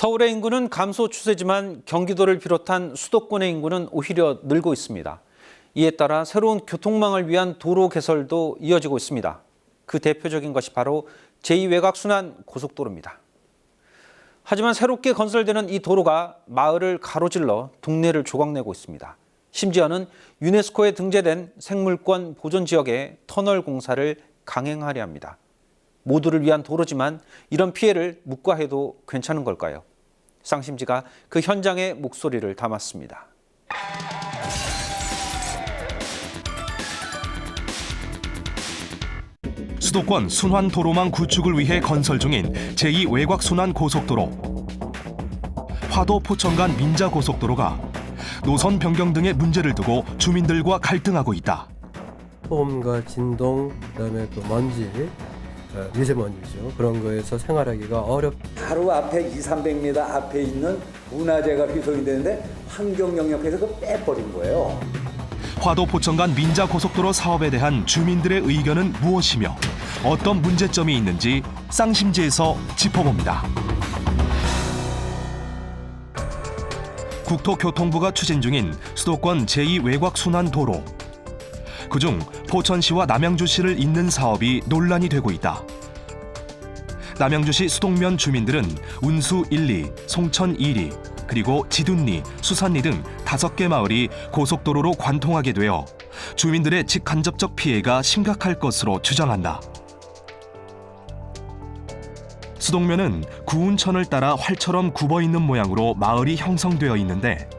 서울의 인구는 감소 추세지만 경기도를 비롯한 수도권의 인구는 오히려 늘고 있습니다. 이에 따라 새로운 교통망을 위한 도로 개설도 이어지고 있습니다. 그 대표적인 것이 바로 제2외곽순환 고속도로입니다. 하지만 새롭게 건설되는 이 도로가 마을을 가로질러 동네를 조각내고 있습니다. 심지어는 유네스코에 등재된 생물권 보존지역에 터널 공사를 강행하려 합니다. 모두를 위한 도로지만 이런 피해를 묵과해도 괜찮은 걸까요? 쌍심지가 그 현장의 목소리를 담았습니다. 수도권 순환 도로망 구축을 위해 건설 중인 제2외곽순환 고속도로. 화도 포천 간 민자 고속도로가 노선 변경 등의 문제를 두고 주민들과 갈등하고 있다. 소음과 진동, 그다음에 또 먼지, 미세먼지죠. 그런 거에서 생활하기가 어렵다. 바로 앞에 200~300m 앞에 있는 문화재가 훼손이 되는데 환경 영역에서 그걸 빼버린 거예요. 화도 포천 간 민자 고속도로 사업에 대한 주민들의 의견은 무엇이며 어떤 문제점이 있는지 쌍심지에서 짚어봅니다. 국토교통부가 추진 중인 수도권 제2외곽순환도로. 그중 포천시와 남양주시를 잇는 사업이 논란이 되고 있다. 남양주시 수동면 주민들은 운수 1리, 송천 2리, 그리고 지둔리, 수산리 등 5개 마을이 고속도로로 관통하게 되어 주민들의 직간접적 피해가 심각할 것으로 주장한다. 수동면은 구운천을 따라 활처럼 굽어있는 모양으로 마을이 형성되어 있는데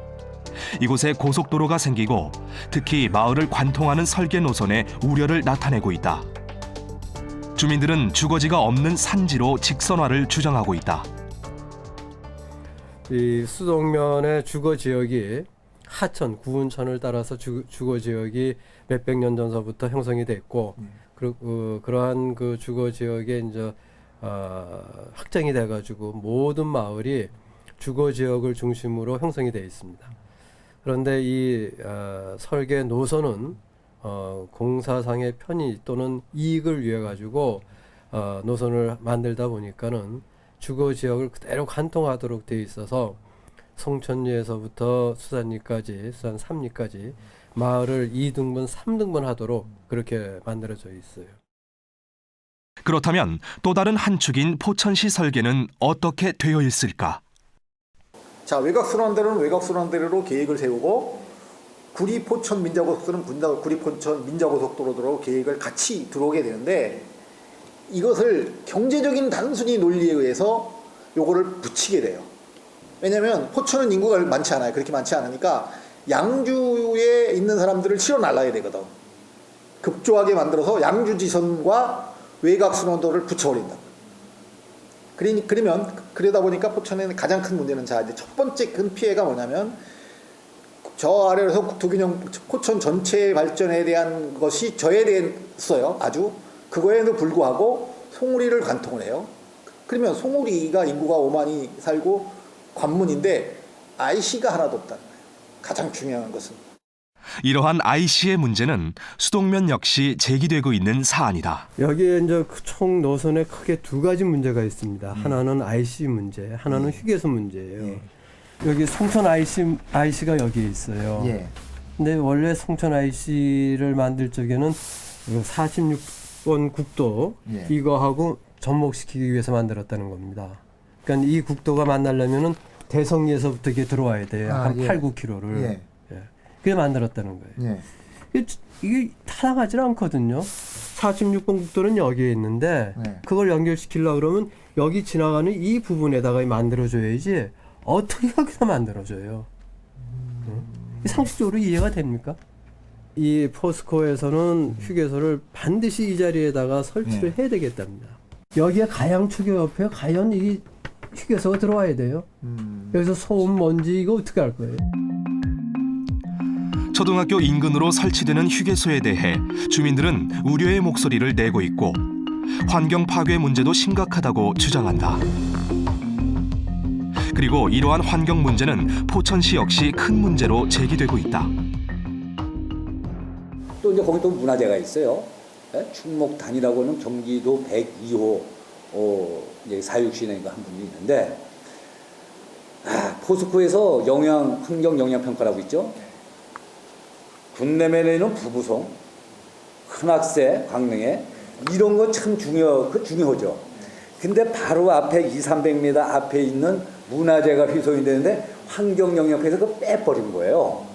이곳에 고속도로가 생기고 특히 마을을 관통하는 설계 노선에 우려를 나타내고 있다. 주민들은 주거지가 없는 산지로 직선화를 주장하고 있다. 이 수동면의 주거 지역이 하천, 구운천을 따라서 주거 지역이 몇백 년 전서부터 형성이 됐고, 그러한 그 주거 지역에 이제 확장이 돼가지고 모든 마을이 주거 지역을 중심으로 형성이 되어 있습니다. 그런데 이 설계 노선은 공사상의 편의 또는 이익을 위해 가지고 노선을 만들다 보니까는 주거 지역을 그대로 관통하도록 되어 있어서 송천리에서부터 수산리까지, 수산 3리까지 마을을 2등분, 3등분 하도록 그렇게 만들어져 있어요. 그렇다면 또 다른 한 축인 포천시 설계는 어떻게 되어 있을까? 자, 외곽순환대로는 외곽순환대로로 계획을 세우고 구리 포천 민자고속도로는 구리 포천 민자고속도로로 계획을 같이 들어오게 되는데 이것을 경제적인 단순히 논리에 의해서 요거를 붙이게 돼요. 왜냐하면 포천은 인구가 많지 않아요. 그렇게 많지 않으니까 양주에 있는 사람들을 치러 날라야 되거든. 급조하게 만들어서 양주지선과 외곽순환도를 붙여버린다. 그러다 보니까 포천에는 가장 큰 문제는 이제 첫 번째 큰 피해가 뭐냐면 저 아래에서 국토균형 포천 전체 발전에 대한 것이 저해됐어요. 아주 그거에도 불구하고 송우리를 관통을 해요. 그러면 송우리가 인구가 5만이 살고 관문인데 IC가 하나도 없다는 거예요. 가장 중요한 것은. 이러한 IC의 문제는 수동면 역시 제기되고 있는 사안이다. 여기에 이제 총 노선에 크게 두 가지 문제가 있습니다. 하나는 IC 문제, 하나는 휴게소 문제예요. 여기 송천 IC가 여기에 있어요. 근데 원래 송천 IC를 만들 적에는 46번 국도 이거하고 접목시키기 위해서 만들었다는 겁니다. 그러니까 이 국도가 만나려면은 대성리에서부터 이게 들어와야 돼요. 한 8~9km를. 그게 만들었다는 거예요. 이게 타당하지 않거든요. 46번 국도는 여기에 있는데 그걸 연결시키려고 그러면 여기 지나가는 이 부분에다가 만들어줘야지 어떻게 여기서 만들어줘요. 상식적으로 이해가 됩니까? 이 포스코에서는 휴게소를 반드시 이 자리에다가 설치를 해야 되겠답니다. 여기에 가양축의 옆에 과연 이 휴게소가 들어와야 돼요. 여기서 소음, 먼지 이거 어떻게 할 거예요? 초등학교 인근으로 설치되는 휴게소에 대해 주민들은 우려의 목소리를 내고 있고 환경 파괴 문제도 심각하다고 주장한다. 그리고 이러한 환경 문제는 포천시 역시 큰 문제로 제기되고 있다. 또 이제 거기 또 문화재가 있어요. 충목단이라고는 경기도 102호 이제 사육신인가 한 분이 있는데 포스코에서 환경 영향 평가라고 있죠. 군내면에 있는 부부송, 흔악세, 강릉에 이런 거 참 중요하죠. 근데 바로 앞에 200-300m 앞에 있는 문화재가 훼손이 되는데 환경 영향에서 그거 빼버린 거예요.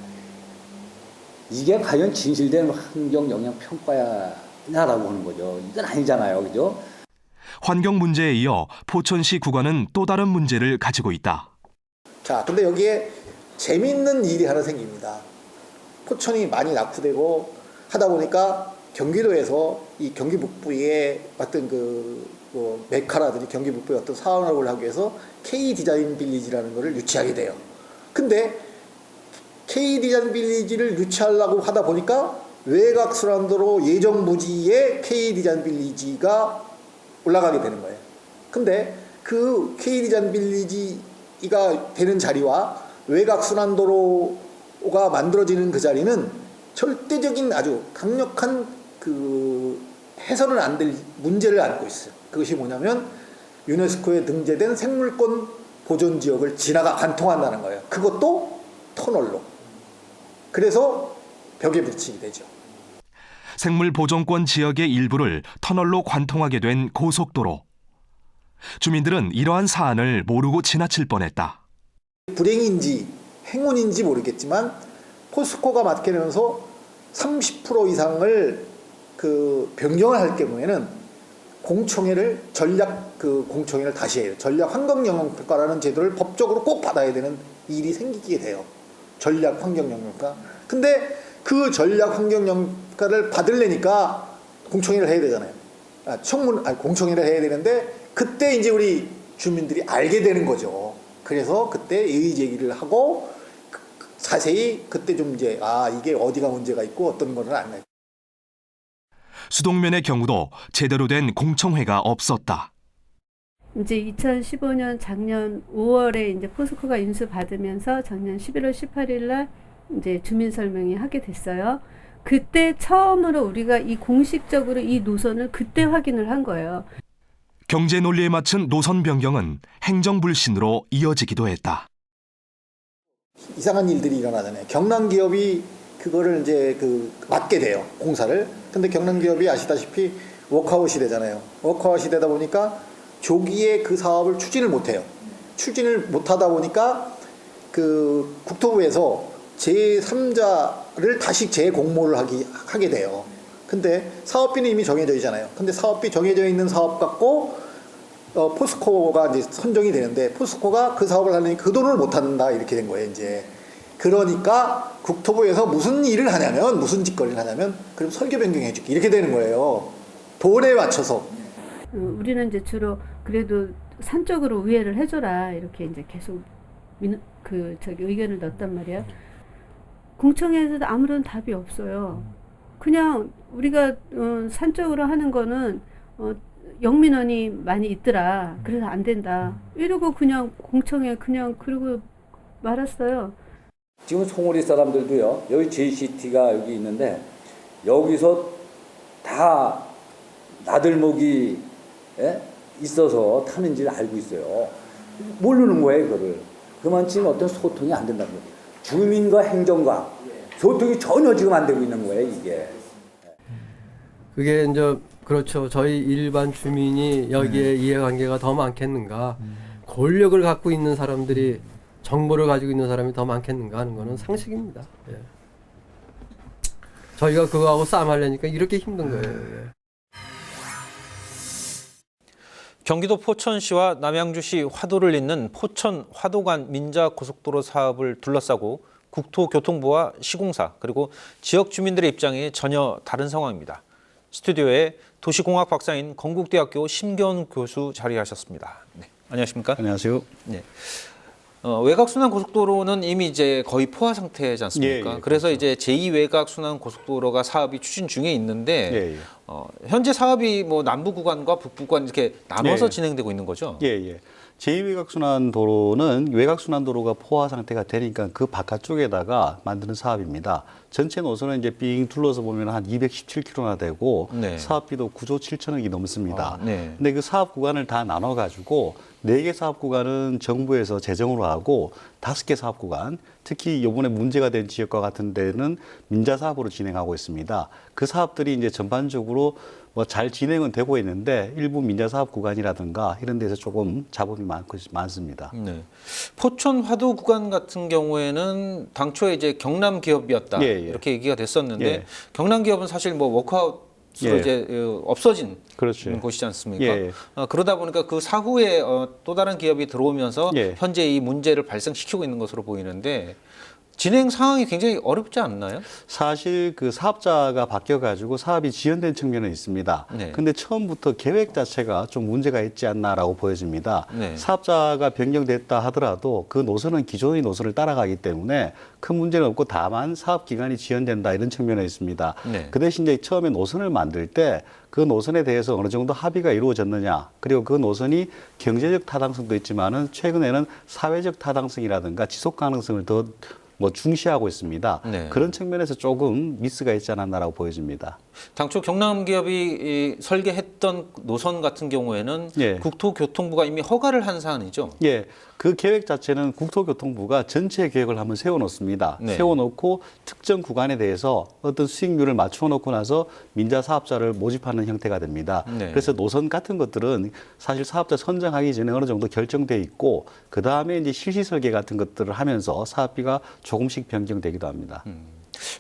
이게 과연 진실된 환경 영향 평가냐라고 하는 거죠. 이건 아니잖아요, 그죠? 환경 문제에 이어 포천시 구간은 또 다른 문제를 가지고 있다. 자, 근데 여기에 재밌는 일이 하나 생깁니다. 포천이 많이 낙후되고 하다 보니까 경기도에서 이 경기 북부에 어떤 뭐 메카라든지 경기 북부에 어떤 사업을 하기 위해서 K 디자인 빌리지라는 것을 유치하게 돼요. 근데 K 디자인 빌리지를 유치하려고 하다 보니까 외곽순환도로 예정 부지에 K 디자인 빌리지가 올라가게 되는 거예요. 근데 그 K 디자인 빌리지가 되는 자리와 외곽순환도로가 만들어지는 그 자리는 절대적인 아주 강력한 해서는 안 될 문제를 안고 있어요. 그것이 뭐냐면 유네스코에 등재된 생물권 보존 지역을 관통한다는 거예요. 그것도 터널로. 그래서 벽에 붙이게 되죠. 생물 보존권 지역의 일부를 터널로 관통하게 된 고속도로. 주민들은 이러한 사안을 모르고 지나칠 뻔했다. 불행인지 행운인지 모르겠지만 포스코가 맡게 되면서 30% 이상을 변경을 할 경우에는 공청회를 공청회를 다시 해요. 전략 환경 영향 평가라는 제도를 법적으로 꼭 받아야 되는 일이 생기게 돼요. 전략 환경 영향 평가. 근데 그 전략 환경 영향 평가를 받으려니까 공청회를 해야 되잖아요. 공청회를 해야 되는데 그때 이제 우리 주민들이 알게 되는 거죠. 그래서 그때 이의 제기를 하고 자세히 그때 좀 이제 이게 어디가 문제가 있고 어떤 거는 안 나요. 수동면의 경우도 제대로 된 공청회가 없었다. 이제 2015년 작년 5월에 이제 포스코가 인수 받으면서 작년 11월 18일 날 이제 주민 설명회 하게 됐어요. 그때 처음으로 우리가 공식적으로 이 노선을 그때 확인을 한 거예요. 경제 논리에 맞춘 노선 변경은 행정 불신으로 이어지기도 했다. 이상한 일들이 일어나잖아요. 경남 기업이 그거를 이제 맡게 돼요. 공사를. 근데 경남 기업이 아시다시피 워크아웃이 되잖아요. 워크아웃이 되다 보니까 조기에 그 사업을 추진을 못 해요. 추진을 못 하다 보니까 국토부에서 제3자를 다시 재공모를 하게 돼요. 근데 사업비는 이미 정해져 있잖아요. 근데 사업비 정해져 있는 사업 갖고 포스코가 이제 선정이 되는데 포스코가 그 사업을 하려니 그 돈을 못 한다 이렇게 된 거예요, 이제. 그러니까 국토부에서 무슨 짓거리를 하냐면 그럼 설계 변경해 줄게 이렇게 되는 거예요. 돈에 맞춰서. 우리는 이제 주로 그래도 산 쪽으로 우회를 해줘라 이렇게 이제 계속 의견을 넣었단 말이에요. 공청회에서도 아무런 답이 없어요. 그냥 우리가 산 쪽으로 하는 거는 영민원이 많이 있더라. 그래서 안 된다. 이러고 그냥 공청회 그러고 말았어요. 지금 송오리 사람들도요. 여기 JCT가 여기 있는데 여기서 다 나들목이 있어서 타는지를 알고 있어요. 모르는 거예요, 그거를. 그만큼 어떤 소통이 안 된다는 거예요. 주민과 행정과 소통이 전혀 지금 안 되고 있는 거예요, 이게. 그게 이제 그렇죠. 저희 일반 주민이 여기에 이해관계가 더 많겠는가. 권력을 갖고 있는 사람들이 정보를 가지고 있는 사람이 더 많겠는가 하는 거는 상식입니다. 예. 저희가 그거하고 싸움하려니까 이렇게 힘든 거예요. 예. 경기도 포천시와 남양주시 화도를 잇는 포천 화도간 민자고속도로 사업을 둘러싸고 국토교통부와 시공사 그리고 지역 주민들의 입장이 전혀 다른 상황입니다. 스튜디오에 도시공학 박사인 건국대학교 심겨운 교수 자리하셨습니다. 네, 안녕하십니까? 안녕하세요. 네. 외곽순환 고속도로는 이미 이제 거의 포화 상태지 않습니까? 예, 그래서 그렇죠. 이제 제2외곽순환 고속도로가 사업이 추진 중에 있는데 예, 예. 현재 사업이 뭐 남부 구간과 북부 구간 이렇게 나눠서 예. 진행되고 있는 거죠? 예, 예. 제2외곽순환도로는 외곽순환도로가 포화 상태가 되니까 그 바깥쪽에다가 만드는 사업입니다. 전체 노선은 이제 삥 둘러서 보면 한 217km나 되고 네. 사업비도 9조 7천억이 넘습니다. 네. 근데 그 사업 구간을 다 나눠가지고 4개 사업 구간은 정부에서 재정으로 하고 5개 사업 구간, 특히 이번에 문제가 된 지역과 같은 데는 민자 사업으로 진행하고 있습니다. 그 사업들이 이제 전반적으로 뭐 잘 진행은 되고 있는데 일부 민자 사업 구간이라든가 이런 데서 조금 잡음이 많습니다. 네. 포천 화도 구간 같은 경우에는 당초에 이제 경남 기업이었다 예, 예. 이렇게 얘기가 됐었는데 예. 경남 기업은 사실 뭐 워크아웃으로 예. 이제 없어진 그렇죠. 곳이지 않습니까? 예. 그러다 보니까 그 사후에 또 다른 기업이 들어오면서 예. 현재 이 문제를 발생시키고 있는 것으로 보이는데 진행 상황이 굉장히 어렵지 않나요? 사실 그 사업자가 바뀌어가지고 사업이 지연된 측면은 있습니다. 네. 근데 처음부터 계획 자체가 좀 문제가 있지 않나라고 보여집니다. 네. 사업자가 변경됐다 하더라도 그 노선은 기존의 노선을 따라가기 때문에 큰 문제는 없고 다만 사업 기간이 지연된다 이런 측면에 있습니다. 네. 그 대신 이제 처음에 노선을 만들 때 그 노선에 대해서 어느 정도 합의가 이루어졌느냐, 그리고 그 노선이 경제적 타당성도 있지만은 최근에는 사회적 타당성이라든가 지속 가능성을 더 중시하고 있습니다. 네. 그런 측면에서 조금 미스가 있지 않았나라고 보여집니다. 당초 경남 기업이 설계했던 노선 같은 경우에는 예. 국토교통부가 이미 허가를 한 사안이죠. 예, 그 계획 자체는 국토교통부가 전체 계획을 한번 세워놓습니다. 네. 세워놓고 특정 구간에 대해서 어떤 수익률을 맞춰놓고 나서 민자 사업자를 모집하는 형태가 됩니다. 네. 그래서 노선 같은 것들은 사실 사업자 선정하기 전에 어느 정도 결정돼 있고 그 다음에 이제 실시 설계 같은 것들을 하면서 사업비가 조금씩 변경되기도 합니다.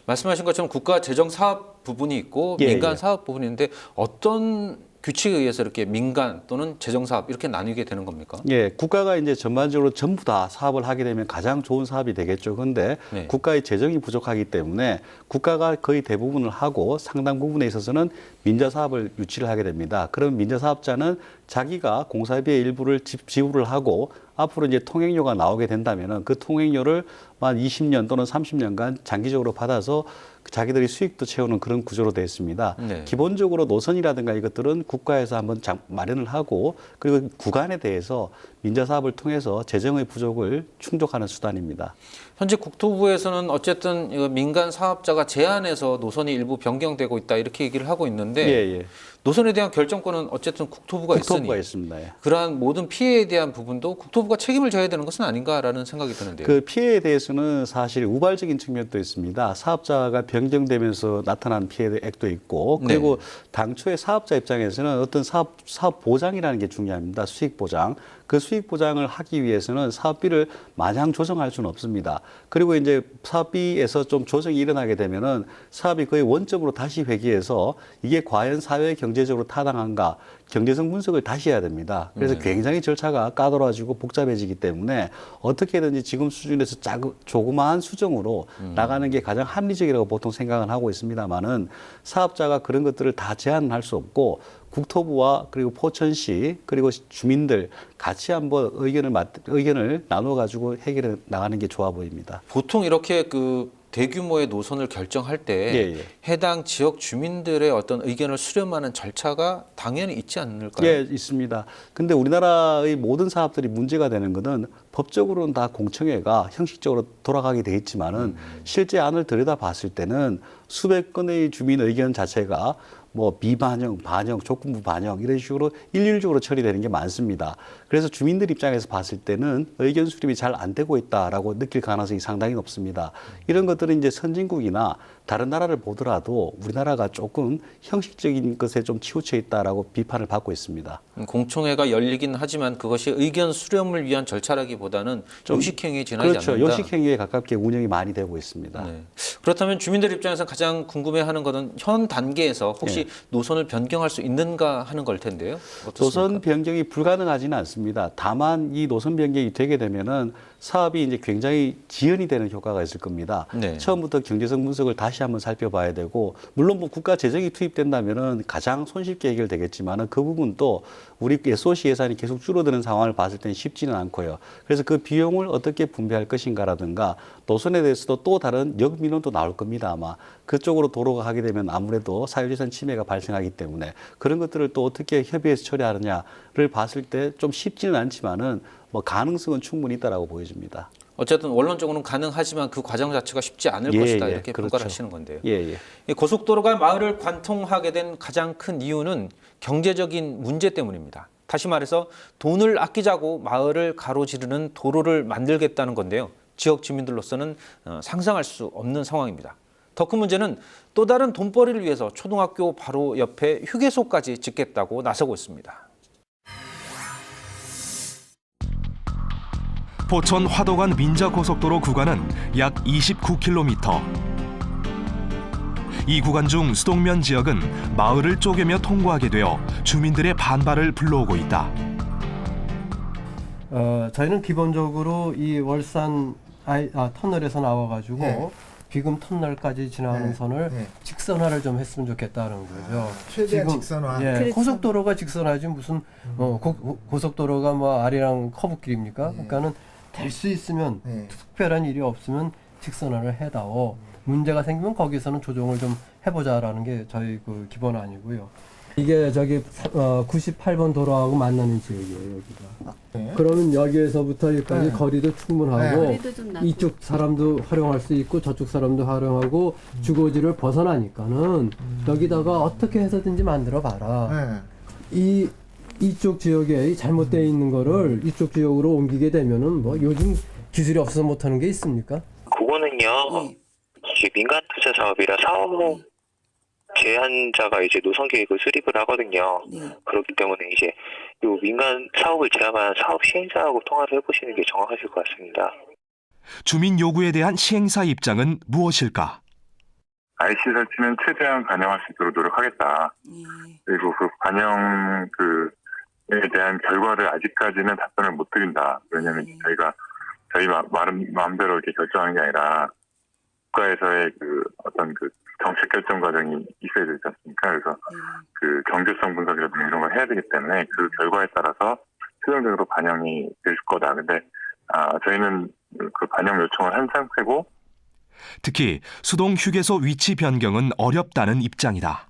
말씀하신 것처럼 국가 재정 사업 부분이 있고 예, 민간 예. 사업 부분이 있는데 어떤 규칙에 의해서 이렇게 민간 또는 재정 사업 이렇게 나뉘게 되는 겁니까? 예, 국가가 이제 전반적으로 전부 다 사업을 하게 되면 가장 좋은 사업이 되겠죠. 그런데 네. 국가의 재정이 부족하기 때문에 국가가 거의 대부분을 하고 상당 부분에 있어서는 민자 사업을 유치를 하게 됩니다. 그럼 민자 사업자는 자기가 공사비의 일부를 지불을 하고 앞으로 이제 통행료가 나오게 된다면은 그 통행료를 만 20년 또는 30년간 장기적으로 받아서 자기들이 수익도 채우는 그런 구조로 되어 있습니다. 네. 기본적으로 노선이라든가 이것들은 국가에서 한번 마련을 하고 그리고 구간에 대해서 민자 사업을 통해서 재정의 부족을 충족하는 수단입니다. 현재 국토부에서는 어쨌든 이거 민간 사업자가 제안해서 노선이 일부 변경되고 있다 이렇게 얘기를 하고 있는데 예. 노선에 대한 결정권은 어쨌든 국토부가 국토부가 있으니 있습니다. 예. 그러한 모든 피해에 대한 부분도 국토부가 책임을 져야 되는 것은 아닌가라는 생각이 드는데요. 그 피해에 대해서는 사실 우발적인 측면도 있습니다. 사업자가 변경되면서 나타난 피해액도 있고 그리고 당초에 사업자 입장에서는 어떤 사업 보장이라는 게 중요합니다. 수익 보장. 그 수익 보장을 하기 위해서는 사업비를 마냥 조정할 수는 없습니다. 그리고 이제 사업비에서 좀 조정이 일어나게 되면은 사업이 거의 원점으로 다시 회귀해서 이게 과연 사회 경제적으로 타당한가 경제성 분석을 다시 해야 됩니다. 그래서 굉장히 절차가 까다로워지고 복잡해지기 때문에 어떻게든지 지금 수준에서 조그마한 수정으로 나가는 게 가장 합리적이라고 보통 생각은 하고 있습니다만은 사업자가 그런 것들을 다 제한할 수 없고 국토부와 그리고 포천시 그리고 주민들 같이 한번 의견을 나눠 가지고 해결해 나가는 게 좋아 보입니다. 보통 이렇게 그 대규모의 노선을 결정할 때 해당 지역 주민들의 어떤 의견을 수렴하는 절차가 당연히 있지 않을까요? 예, 있습니다. 근데 우리나라의 모든 사업들이 문제가 되는 것은 법적으로는 다 공청회가 형식적으로 돌아가게 돼 있지만은 실제 안을 들여다봤을 때는 수백 건의 주민 의견 자체가 뭐 비반영, 반영, 조건부 반영 이런 식으로 일률적으로 처리되는 게 많습니다. 그래서 주민들 입장에서 봤을 때는 의견 수립이 잘 안 되고 있다라고 느낄 가능성이 상당히 높습니다. 이런 것들은 이제 선진국이나 다른 나라를 보더라도 우리나라가 조금 형식적인 것에 좀 치우쳐 있다라고 비판을 받고 있습니다. 공청회가 열리긴 하지만 그것이 의견 수렴을 위한 절차라기보다는 요식행위에 지나지 그렇죠. 않는다. 요식행위에 가깝게 운영이 많이 되고 있습니다. 네. 그렇다면 주민들 입장에서 가장 궁금해하는 것은 현 단계에서 혹시 노선을 변경할 수 있는가 하는 걸 텐데요. 어떻습니까? 노선 변경이 불가능하지는 않습니다. 다만 이 노선 변경이 되게 되면은 사업이 이제 굉장히 지연이 되는 효과가 있을 겁니다. 네. 처음부터 경제성 분석을 다시 한번 살펴봐야 되고, 물론 뭐 국가 재정이 투입된다면은 가장 손쉽게 해결되겠지만은 그 부분도 우리 SOC 예산이 계속 줄어드는 상황을 봤을 때는 쉽지는 않고요. 그래서 그 비용을 어떻게 분배할 것인가라든가 노선에 대해서도 또 다른 역민원도 나올 겁니다. 아마 그쪽으로 도로가 가게 되면 아무래도 사유재산 침해가 발생하기 때문에 그런 것들을 또 어떻게 협의해서 처리하느냐를 봤을 때 좀 쉽지는 않지만은 뭐 가능성은 충분히 있다라고 보여집니다. 어쨌든 원론적으로는 가능하지만 그 과정 자체가 쉽지 않을 것이다 이렇게 그렇죠. 평가를 하시는 건데요. 이 고속도로가 마을을 관통하게 된 가장 큰 이유는 경제적인 문제 때문입니다. 다시 말해서 돈을 아끼자고 마을을 가로지르는 도로를 만들겠다는 건데요. 지역 주민들로서는 상상할 수 없는 상황입니다. 더 큰 문제는 또 다른 돈벌이를 위해서 초등학교 바로 옆에 휴게소까지 짓겠다고 나서고 있습니다. 포천 화도간 민자고속도로 구간은 약 29km. 이 구간 중 수동면 지역은 마을을 쪼개며 통과하게 되어 주민들의 반발을 불러오고 있다. 저희는 기본적으로 이 월산 터널에서 나와가지고 네. 비금 터널까지 지나가는 네. 선을 네. 직선화를 좀 했으면 좋겠다는 거죠. 최대한 직선화. 예, 그렇죠. 고속도로가 직선화지 무슨 고속도로가 뭐 아리랑 커브길입니까? 그러니까는 될 수 있으면 네. 특별한 일이 없으면 직선화를 해다오. 문제가 생기면 거기서는 조정을 좀 해보자라는 게 저희 그 기본 아니고요. 이게 저기 98번 도로하고 만나는 지역이에요, 여기가. 네. 그러면 여기에서부터 여기까지 네. 거리도 충분하고 거리도 좀 나고. 이쪽 사람도 활용할 수 있고 저쪽 사람도 활용하고 주거지를 벗어나니까는 여기다가 어떻게 해서든지 만들어 봐라. 네. 이쪽 지역에 잘못되어 있는 거를 이쪽 지역으로 옮기게 되면은 뭐 요즘 기술이 없어서 못하는 게 있습니까? 그거는요. 이게 민간 투자 사업이라 사업 제안자가 이제 노선 계획을 수립을 하거든요. 그렇기 때문에 이제 요 민간 사업을 제안한 사업 시행사하고 통화를 해보시는 게 정확하실 것 같습니다. 주민 요구에 대한 시행사 입장은 무엇일까? IC 설치는 최대한 반영할 수 있도록 노력하겠다. 그리고 그 반영에 대한 결과를 아직까지는 답변을 못 드린다. 왜냐하면 저희가 저희 마음대로 이렇게 결정하는 게 아니라 국가에서의 그 어떤 그 정책 결정 과정이 있어야 되지 않습니까? 그래서 그 경제성 분석이라든가 이런 걸 해야 되기 때문에 그 결과에 따라서 최종적으로 반영이 될 거다. 근데 저희는 그 반영 요청을 한 상태고. 특히 수동 휴게소 위치 변경은 어렵다는 입장이다.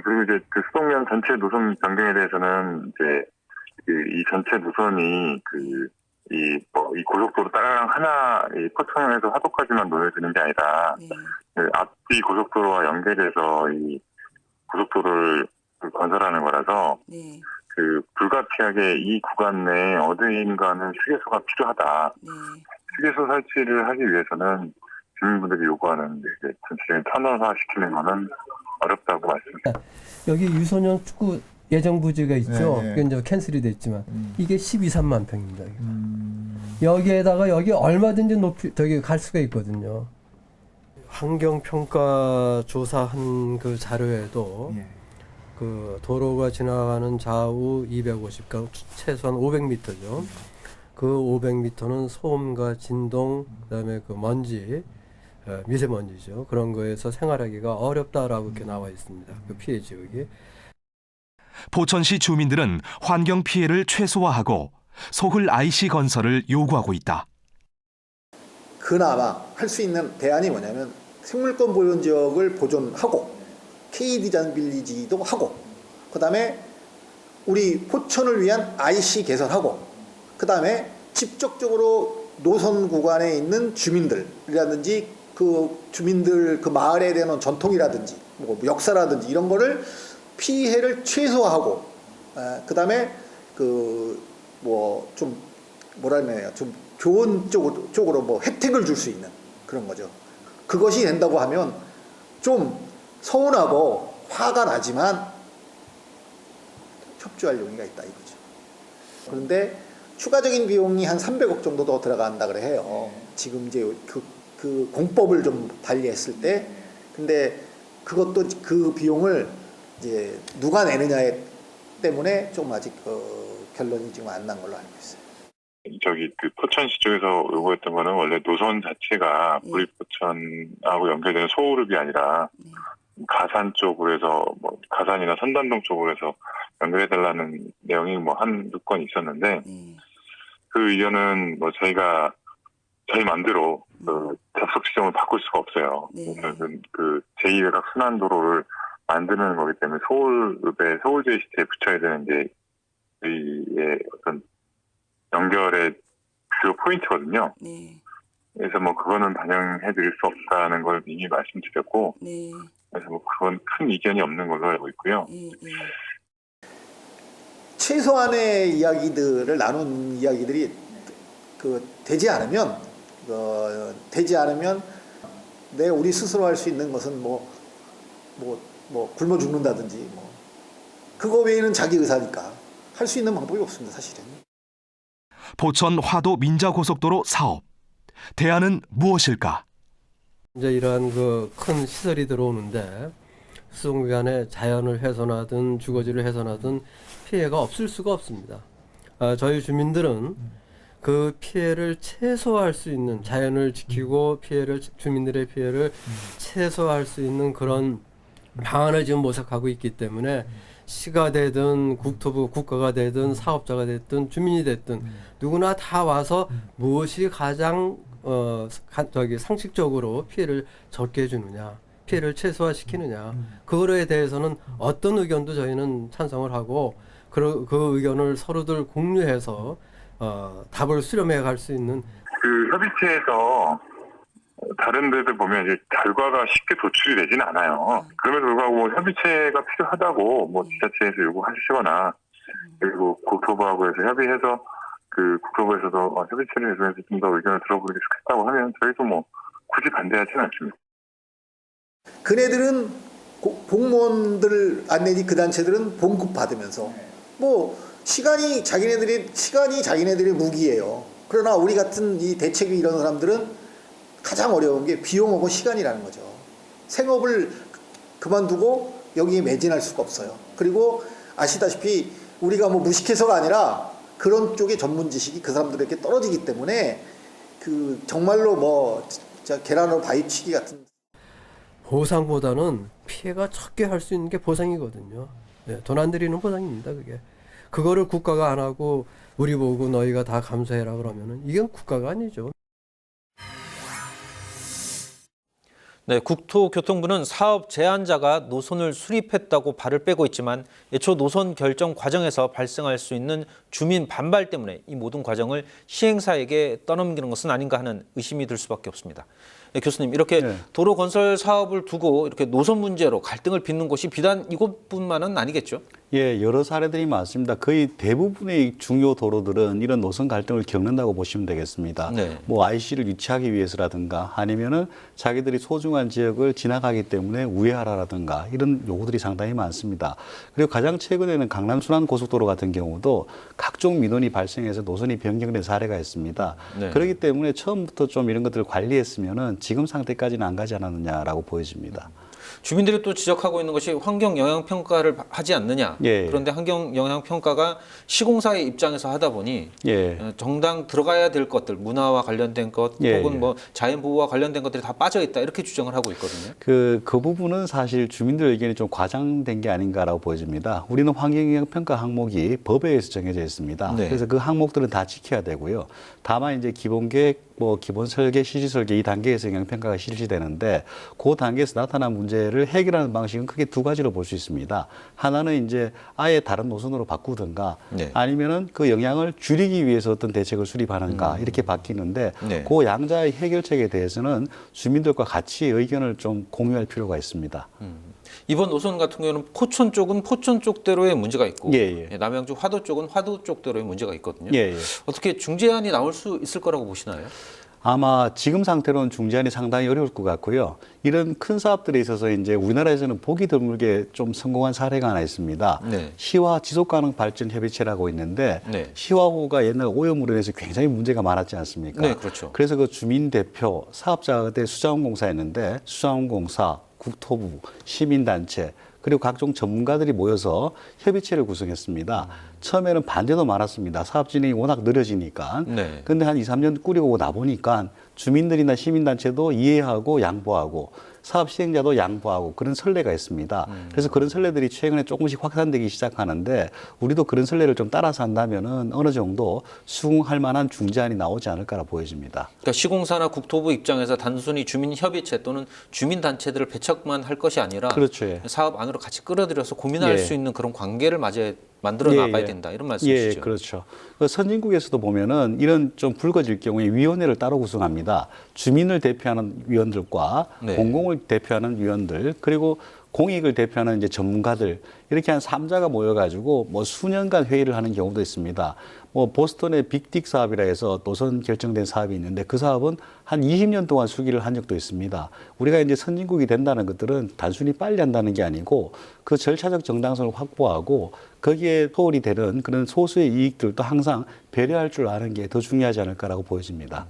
그리고 이제 그 수동면 전체 노선 변경에 대해서는 이제 이 전체 노선이 이 고속도로 따라랑 하나 이 포천에서 화도까지만 놓여지는 게 아니라 그 앞뒤 고속도로와 연결해서 이 고속도로를 건설하는 거라서 그 불가피하게 이 구간 내에 어디인가는 휴게소가 필요하다. 휴게소 설치를 하기 위해서는 주민분들이 요구하는 이제 전체적인 터널화 시키는 거는 어렵다고 말씀드립니다. 여기 유소년 축구 예정 부지가 있죠. 네. 그게 이제 캔슬이 됐지만 이게 12~13만 평입니다. 여기에다가 여기 얼마든지 저기 갈 수가 있거든요. 환경 평가 조사한 그 자료에도 그 도로가 지나가는 좌우 250, 그러니까 최소한 500m죠. 그 500m는 소음과 진동, 그다음에 그 먼지, 미세먼지죠. 그런 거에서 생활하기가 어렵다라고 이렇게 나와 있습니다. 그 피해 지역이. 포천시 주민들은 환경 피해를 최소화하고 소홀 IC 건설을 요구하고 있다. 그나마 할 수 있는 대안이 뭐냐면 생물권 보존 지역을 보존하고 K디자인 빌리지도 하고 그다음에 우리 포천을 위한 IC 개설하고 그다음에 직접적으로 노선 구간에 있는 주민들이라든지 그 주민들 그 마을에 대한 전통이라든지 뭐 역사라든지 이런 거를 피해를 최소화하고 그다음에 그 뭐 좀 뭐라 해야 좀 좋은 쪽으로 뭐 혜택을 줄 수 있는 그런 거죠. 그것이 된다고 하면 좀 서운하고 화가 나지만 협조할 용의가 있다 이거죠. 그런데 추가적인 비용이 한 300억 정도 더 들어간다 그래 해요. 지금 이제 그 공법을 좀 달리했을 때. 근데 그것도 그 비용을 이제 누가 내느냐에 때문에 좀 아직 결론이 지금 안 난 걸로 알고 있어요. 저기 그 포천시 쪽에서 요구했던 거는 원래 노선 자체가 구리포천하고 연결되는 소호흡이 아니라 가산 쪽으로 해서 뭐 가산이나 선단동 쪽으로 해서 연결해달라는 내용이 뭐 한두 건 있었는데 그 의견은 뭐 저희 마음대로 그 접속 지점을 바꿀 수가 없어요. 그 제2외곽 순환도로를 만드는 거기 때문에 소호흡에 서울제이시티에 붙여야 되는 게 저희의 어떤 연결의 주요 포인트거든요. 그래서 뭐 그거는 반영해드릴 수 없다는 걸 이미 말씀드렸고, 그래서 뭐 그건 큰 이견이 없는 걸로 알고 있고요. 최소한의 이야기들을 나눈 이야기들이 되지 않으면 우리 스스로 할 수 있는 것은 굶어 죽는다든지 그거 외에는 자기 의사니까 할 수 있는 방법이 없습니다, 사실은. 포천 화도 민자고속도로 사업. 대안은 무엇일까? 이제 이러한 그 큰 시설이 들어오는데 수송기간에 자연을 훼손하든 주거지를 훼손하든 피해가 없을 수가 없습니다. 저희 주민들은 그 피해를 최소화할 수 있는, 자연을 지키고 주민들의 피해를 최소화할 수 있는 그런 방안을 지금 모색하고 있기 때문에 시가 되든 국가가 되든 사업자가 됐든 주민이 됐든 누구나 다 와서 무엇이 가장 상식적으로 피해를 적게 해주느냐, 피해를 최소화시키느냐, 그거에 대해서는 어떤 의견도 저희는 찬성을 하고 그 의견을 서로들 공유해서 답을 수렴해 갈 수 있는. 그 협의체에서 다른 데들 보면 이제 결과가 쉽게 도출이 되지는 않아요. 그럼에도 불구하고 협의체가 필요하다고 지자체에서 요구하시거나 그리고 국토부하고 해서 협의해서 국토부에서도 협의체를 해서 좀 더 의견을 들어보는 게 좋겠다고 하면 저희도 굳이 반대하지는 않습니다. 그네들은 공무원들 안 내지 그 단체들은 봉급 받으면서 시간이 자기네들의 무기예요. 그러나 우리 같은 이 대책이 이런 사람들은 가장 어려운 게 비용하고 시간이라는 거죠. 생업을 그만두고 여기에 매진할 수가 없어요. 그리고 아시다시피 우리가 무식해서가 아니라 그런 쪽의 전문 지식이 그 사람들에게 떨어지기 때문에 정말로 계란으로 바위치기 같은. 보상보다는 피해가 적게 할 수 있는 게 보상이거든요. 네, 돈 안 들이는 보상입니다, 그게. 그거를 국가가 안 하고 우리 보고 너희가 다 감수해라 그러면은 이건 국가가 아니죠. 네, 국토교통부는 사업 제안자가 노선을 수립했다고 발을 빼고 있지만 애초 노선 결정 과정에서 발생할 수 있는 주민 반발 때문에 이 모든 과정을 시행사에게 떠넘기는 것은 아닌가 하는 의심이 들 수밖에 없습니다. 네, 교수님, 이렇게 도로 건설 사업을 두고 이렇게 노선 문제로 갈등을 빚는 곳이 비단 이곳뿐만은 아니겠죠? 예, 여러 사례들이 많습니다. 거의 대부분의 중요 도로들은 이런 노선 갈등을 겪는다고 보시면 되겠습니다. 네. IC를 유치하기 위해서라든가 아니면은 자기들이 소중한 지역을 지나가기 때문에 우회하라라든가 이런 요구들이 상당히 많습니다. 그리고 가장 최근에는 강남 순환 고속도로 같은 경우도 각종 민원이 발생해서 노선이 변경된 사례가 있습니다. 네. 그렇기 때문에 처음부터 좀 이런 것들을 관리했으면은 지금 상태까지는 안 가지 않았느냐라고 보여집니다. 주민들이 또 지적하고 있는 것이 환경 영향 평가를 하지 않느냐. 예. 그런데 환경 영향 평가가 시공사의 입장에서 하다 보니 예. 정당 들어가야 될 것들, 문화와 관련된 것, 예. 혹은 자연 보호와 관련된 것들이 다 빠져 있다 이렇게 주장을 하고 있거든요. 그 부분은 사실 주민들 의견이 좀 과장된 게 아닌가라고 보여집니다. 우리는 환경 영향 평가 항목이 법에 의해서 정해져 있습니다. 네. 그래서 그 항목들은 다 지켜야 되고요. 다만 이제 기본 계획, 기본 설계, 실시 설계 이 단계에서 영향 평가가 실시되는데 그 단계에서 나타난 문제를 해결하는 방식은 크게 두 가지로 볼 수 있습니다. 하나는 이제 아예 다른 노선으로 바꾸든가 네. 아니면은 그 영향을 줄이기 위해서 어떤 대책을 수립하는가 이렇게 바뀌는데 네. 그 양자의 해결책에 대해서는 주민들과 같이 의견을 좀 공유할 필요가 있습니다. 이번 노선 같은 경우는 포천 쪽은 포천 쪽대로의 문제가 있고 예. 남양주 화도 쪽은 화도 쪽대로의 문제가 있거든요. 예. 어떻게 중재안이 나올 수 있을 거라고 보시나요? 아마 지금 상태로는 중재안이 상당히 어려울 것 같고요. 이런 큰 사업들에 있어서 이제 우리나라에서는 보기 드물게 좀 성공한 사례가 하나 있습니다. 네. 시화 지속가능 발전 협의체라고 있는데 네. 시화호가 옛날 오염으로 인해서 굉장히 문제가 많았지 않습니까? 네, 그렇죠. 그래서 그 주민 대표 사업자가 그때 수자원공사였는데 수자원공사, 국토부, 시민단체 그리고 각종 전문가들이 모여서 협의체를 구성했습니다. 처음에는 반대도 많았습니다. 사업 진행이 워낙 느려지니까. 네. 근데 한 2, 3년 꾸리고 나보니까 주민들이나 시민단체도 이해하고 양보하고 사업 시행자도 양보하고 그런 선례가 있습니다. 그래서 그런 선례들이 최근에 조금씩 확산되기 시작하는데 우리도 그런 선례를 좀 따라서 한다면은 어느 정도 수긍할 만한 중재안이 나오지 않을까라 보여집니다. 그러니까 시공사나 국토부 입장에서 단순히 주민협의체 또는 주민단체들을 배척만 할 것이 아니라 그렇죠. 예. 사업 안으로 같이 끌어들여서 고민할 예. 수 있는 그런 관계를 만들어 나가야 된다 이런 말씀이시죠? 예, 그렇죠. 그 선진국에서도 보면은 이런 좀 불거질 경우에 위원회를 따로 구성합니다. 주민을 대표하는 위원들과 네. 공공을 대표하는 위원들 그리고 공익을 대표하는 이제 전문가들 이렇게 한 3자가 모여가지고 뭐 수년간 회의를 하는 경우도 있습니다. 뭐 보스턴의 빅딕 사업이라 해서 노선 결정된 사업이 있는데 그 사업은 한 20년 동안 수기를 한 적도 있습니다. 우리가 이제 선진국이 된다는 것들은 단순히 빨리 한다는 게 아니고 그 절차적 정당성을 확보하고 거기에 소홀히 되는 그런 소수의 이익들도 항상 배려할 줄 아는 게 더 중요하지 않을까라고 보여집니다.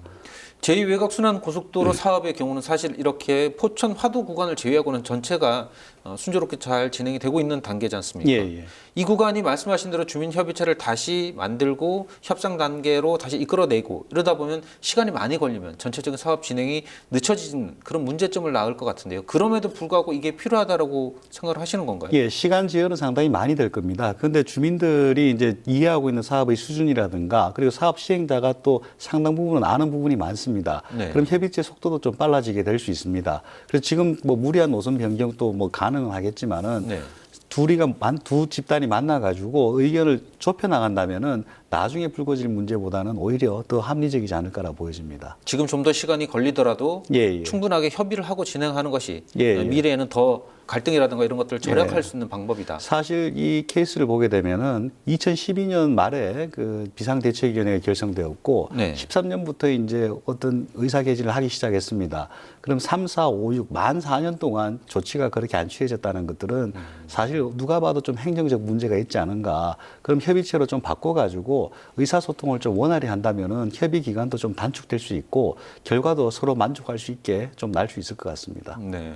제2외곽순환고속도로 사업의 경우는 사실 이렇게 포천 화도 구간을 제외하고는 전체가 순조롭게 잘 진행이 되고 있는 단계지 않습니까? 예. 이 구간이 말씀하신 대로 주민협의체를 다시 만들고 협상 단계로 다시 이끌어내고 이러다 보면 시간이 많이 걸리면 전체적인 사업 진행이 늦춰지는 그런 문제점을 낳을 것 같은데요. 그럼에도 불구하고 이게 필요하다라고 생각을 하시는 건가요? 예, 시간 지연은 상당히 많이 될 겁니다. 그런데 주민들이 이제 이해하고 있는 사업의 수준이라든가 그리고 사업 시행자가 또 상당 부분은 아는 부분이 많습니다. 네. 그럼 협의체 속도도 좀 빨라지게 될 수 있습니다. 그래서 지금 뭐 무리한 노선 변경도 뭐 가능은 하겠지만은 네. 두 집단이 만나가지고 의견을 좁혀 나간다면은 나중에 불거질 문제보다는 오히려 더 합리적이지 않을까라 보여집니다. 지금 좀 더 시간이 걸리더라도 예. 충분하게 협의를 하고 진행하는 것이 예. 미래에는 더 갈등이라든가 이런 것들을 절약할 수 있는 방법이다. 사실 이 케이스를 보게 되면은 2012년 말에 그 비상대책위원회가 결성되었고 네. 13년부터 이제 어떤 의사개진을 하기 시작했습니다. 그럼 3, 4, 5, 6, 만 4년 동안 조치가 그렇게 안 취해졌다는 것들은 사실 누가 봐도 좀 행정적 문제가 있지 않은가. 그럼 협의체로 좀 바꿔가지고 의사소통을 좀 원활히 한다면은 협의 기간도 좀 단축될 수 있고 결과도 서로 만족할 수 있게 좀 날 수 있을 것 같습니다. 네.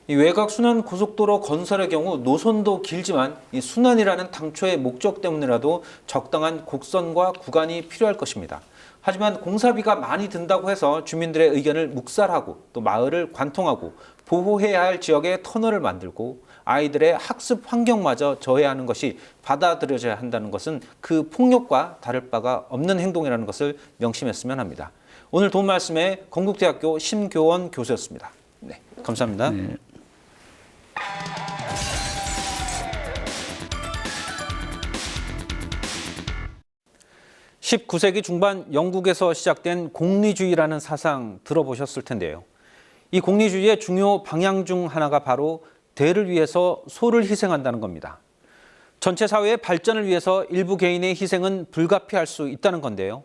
이 외곽순환 고속도로 건설의 경우 노선도 길지만 이 순환이라는 당초의 목적 때문이라도 적당한 곡선과 구간이 필요할 것입니다. 하지만 공사비가 많이 든다고 해서 주민들의 의견을 묵살하고 또 마을을 관통하고 보호해야 할 지역에 터널을 만들고 아이들의 학습 환경마저 저해하는 것이 받아들여져야 한다는 것은 그 폭력과 다를 바가 없는 행동이라는 것을 명심했으면 합니다. 오늘 도움 말씀에 건국대학교 심교원 교수였습니다. 네, 감사합니다. 네. (19세기) 중반 영국에서 시작된 공리주의라는 사상 들어보셨을 텐데요. 이 공리주의의 중요 방향 중 하나가 바로 대를 위해서 소를 희생한다는 겁니다. 전체 사회의 발전을 위해서 일부 개인의 희생은 불가피할 수 있다는 건데요.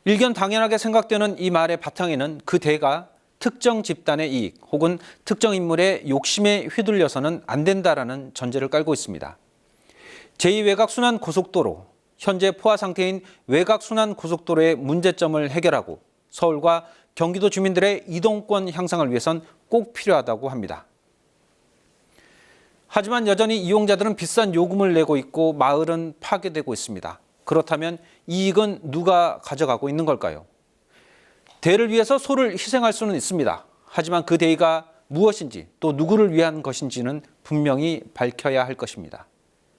일견 당연하게 생각되는 이 말의 바탕에는 그 대가 특정 집단의 이익 혹은 특정 인물의 욕심에 휘둘려서는 안 된다라는 전제를 깔고 있습니다. 제2외곽순환고속도로, 현재 포화 상태인 외곽순환고속도로의 문제점을 해결하고 서울과 경기도 주민들의 이동권 향상을 위해선 꼭 필요하다고 합니다. 하지만 여전히 이용자들은 비싼 요금을 내고 있고 마을은 파괴되고 있습니다. 그렇다면 이익은 누가 가져가고 있는 걸까요? 대를 위해서 소를 희생할 수는 있습니다. 하지만 그 대의가 무엇인지 또 누구를 위한 것인지는 분명히 밝혀야 할 것입니다.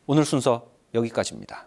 오늘 순서 여기까지입니다.